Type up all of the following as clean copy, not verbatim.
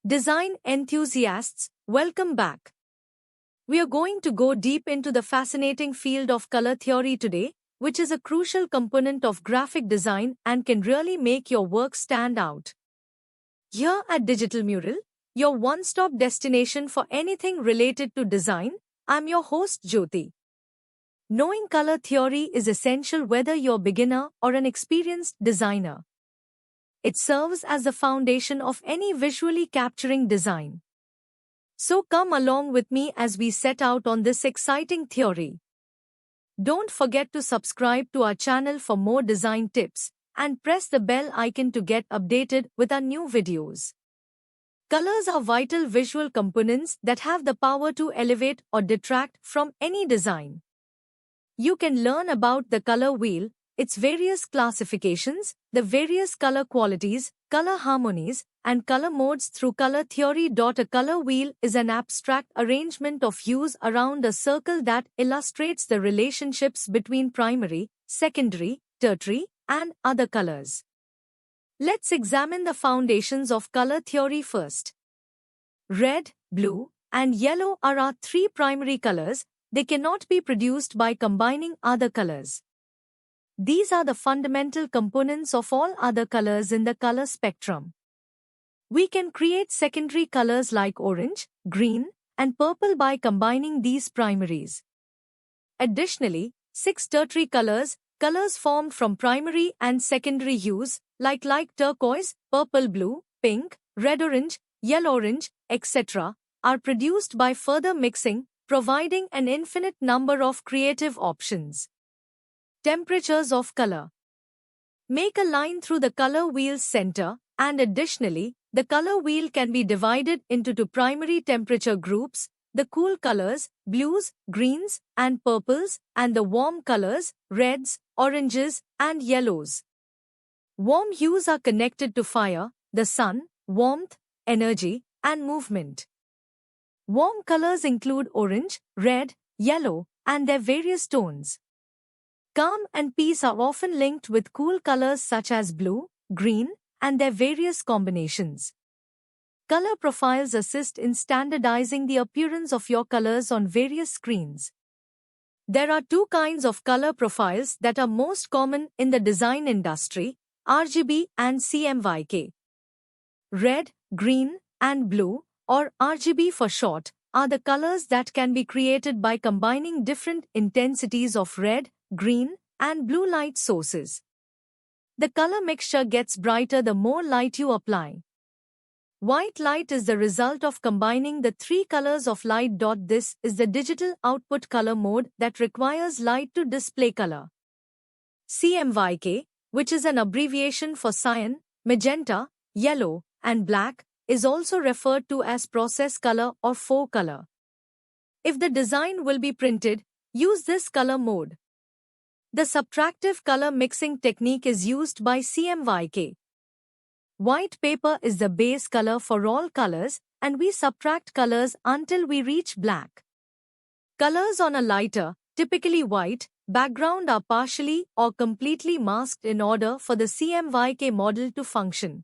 Design enthusiasts, welcome back. We are going to go deep into the fascinating field of color theory today, which is a crucial component of graphic design and can really make your work stand out. Here at Digital Mural, your one-stop destination for anything related to design, I'm your host Jyoti. Knowing color theory is essential whether you're a beginner or an experienced designer. It serves as the foundation of any visually capturing design. So come along with me as we set out on this exciting theory. Don't forget to subscribe to our channel for more design tips and press the bell icon to get updated with our new videos. Colors are vital visual components that have the power to elevate or detract from any design. You can learn about the color wheel, its various classifications, the various color qualities, color harmonies, and color modes through color theory. A color wheel is an abstract arrangement of hues around a circle that illustrates the relationships between primary, secondary, tertiary, and other colors. Let's examine the foundations of color theory first. Red, blue, and yellow are our three primary colors. They cannot be produced by combining other colors. These are the fundamental components of all other colors in the color spectrum. We can create secondary colors like orange, green, and purple by combining these primaries. Additionally, 6 tertiary colors, colors formed from primary and secondary hues, like turquoise, purple-blue, pink, red-orange, yellow-orange, etc., are produced by further mixing, providing an infinite number of creative options. Temperatures of color. Make a line through the color wheel's center, and additionally, the color wheel can be divided into 2 primary temperature groups, the cool colors, blues, greens, and purples, and the warm colors, reds, oranges, and yellows. Warm hues are connected to fire, the sun, warmth, energy, and movement. Warm colors include orange, red, yellow, and their various tones. Calm and peace are often linked with cool colors such as blue, green, and their various combinations. Color profiles assist in standardizing the appearance of your colors on various screens. There are 2 kinds of color profiles that are most common in the design industry, RGB and CMYK. Red, green, and blue, or RGB for short, are the colors that can be created by combining different intensities of red, green, and blue light sources. The color mixture gets brighter the more light you apply. White light is the result of combining the 3 colors of light. This is the digital output color mode that requires light to display color. CMYK, which is an abbreviation for cyan, magenta, yellow, and black, is also referred to as process color or faux color. If the design will be printed, use this color mode. The subtractive color mixing technique is used by CMYK. White paper is the base color for all colors, and we subtract colors until we reach black. Colors on a lighter, typically white, background are partially or completely masked in order for the CMYK model to function.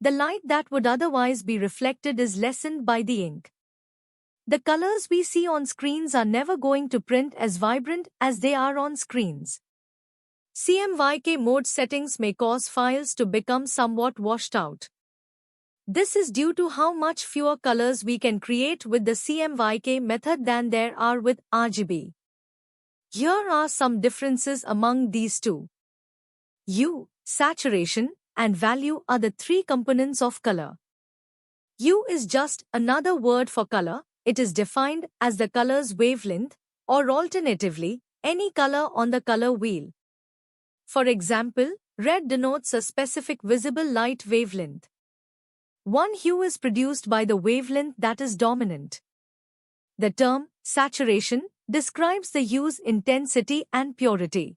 The light that would otherwise be reflected is lessened by the ink. The colors we see on screens are never going to print as vibrant as they are on screens. CMYK mode settings may cause files to become somewhat washed out. This is due to how much fewer colors we can create with the CMYK method than there are with RGB. Here are some differences among these two. Hue, saturation, and value are the 3 components of color. Hue is just another word for color. It is defined as the color's wavelength, or alternatively, any color on the color wheel. For example, red denotes a specific visible light wavelength. One hue is produced by the wavelength that is dominant. The term saturation describes the hue's intensity and purity.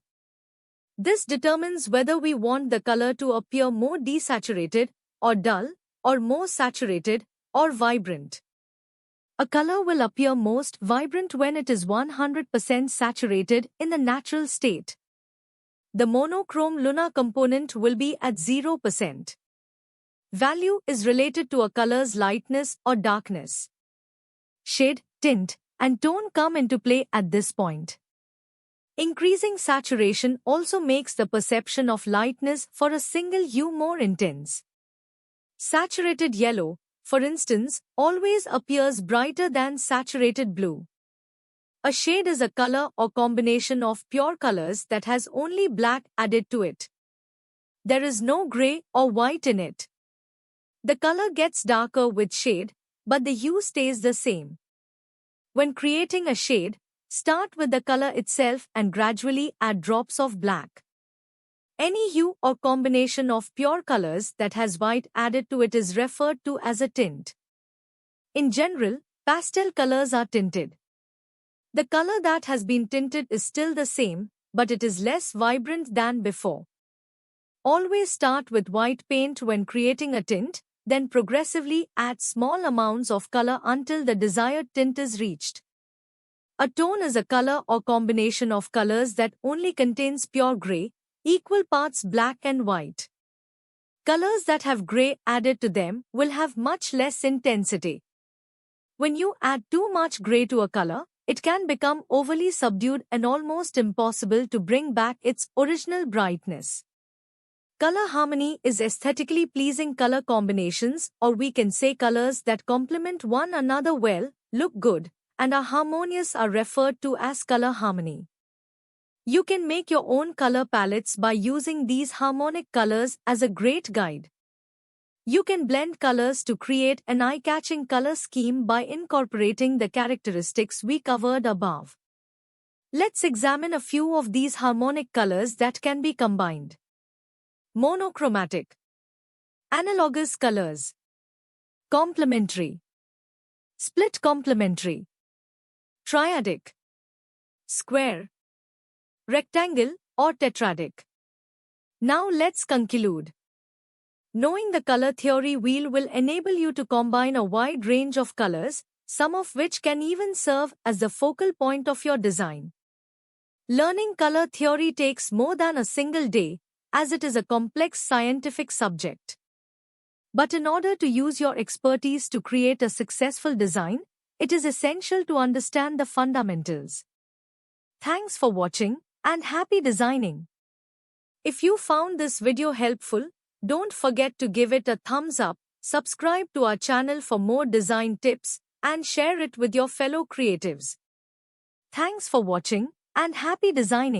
This determines whether we want the color to appear more desaturated, or dull, or more saturated, or vibrant. A color will appear most vibrant when it is 100% saturated in the natural state. The monochrome lunar component will be at 0%. value is related to a color's lightness or darkness. Shade, tint, and tone come into play at this point. Increasing saturation also makes the perception of lightness for a single hue more intense. Saturated yellow, for instance, always appears brighter than saturated blue. A shade is a color or combination of pure colors that has only black added to it. There is no gray or white in it. The color gets darker with shade, but the hue stays the same. When creating a shade, start with the color itself and gradually add drops of black. Any hue or combination of pure colors that has white added to it is referred to as a tint. In general, pastel colors are tinted. The color that has been tinted is still the same, but it is less vibrant than before. Always start with white paint when creating a tint, then progressively add small amounts of color until the desired tint is reached. A tone is a color or combination of colors that only contains pure gray, equal parts black and white. Colors that have gray added to them will have much less intensity. When you add too much gray to a color, it can become overly subdued and almost impossible to bring back its original brightness. Color harmony is aesthetically pleasing color combinations, or we can say colors that complement one another well, look good, and are harmonious are referred to as color harmony. You can make your own color palettes by using these harmonic colors as a great guide. You can blend colors to create an eye-catching color scheme by incorporating the characteristics we covered above. Let's examine a few of these harmonic colors that can be combined. Monochromatic, analogous colors, complementary, split complementary, triadic, square, rectangle, or tetradic. Now let's conclude. Knowing the color theory wheel will enable you to combine a wide range of colors, some of which can even serve as the focal point of your design. Learning color theory takes more than a single day, as it is a complex scientific subject. But in order to use your expertise to create a successful design, it is essential to understand the fundamentals. Thanks for watching, and happy designing! If you found this video helpful, don't forget to give it a thumbs up, subscribe to our channel for more design tips, and share it with your fellow creatives. Thanks for watching, and happy designing!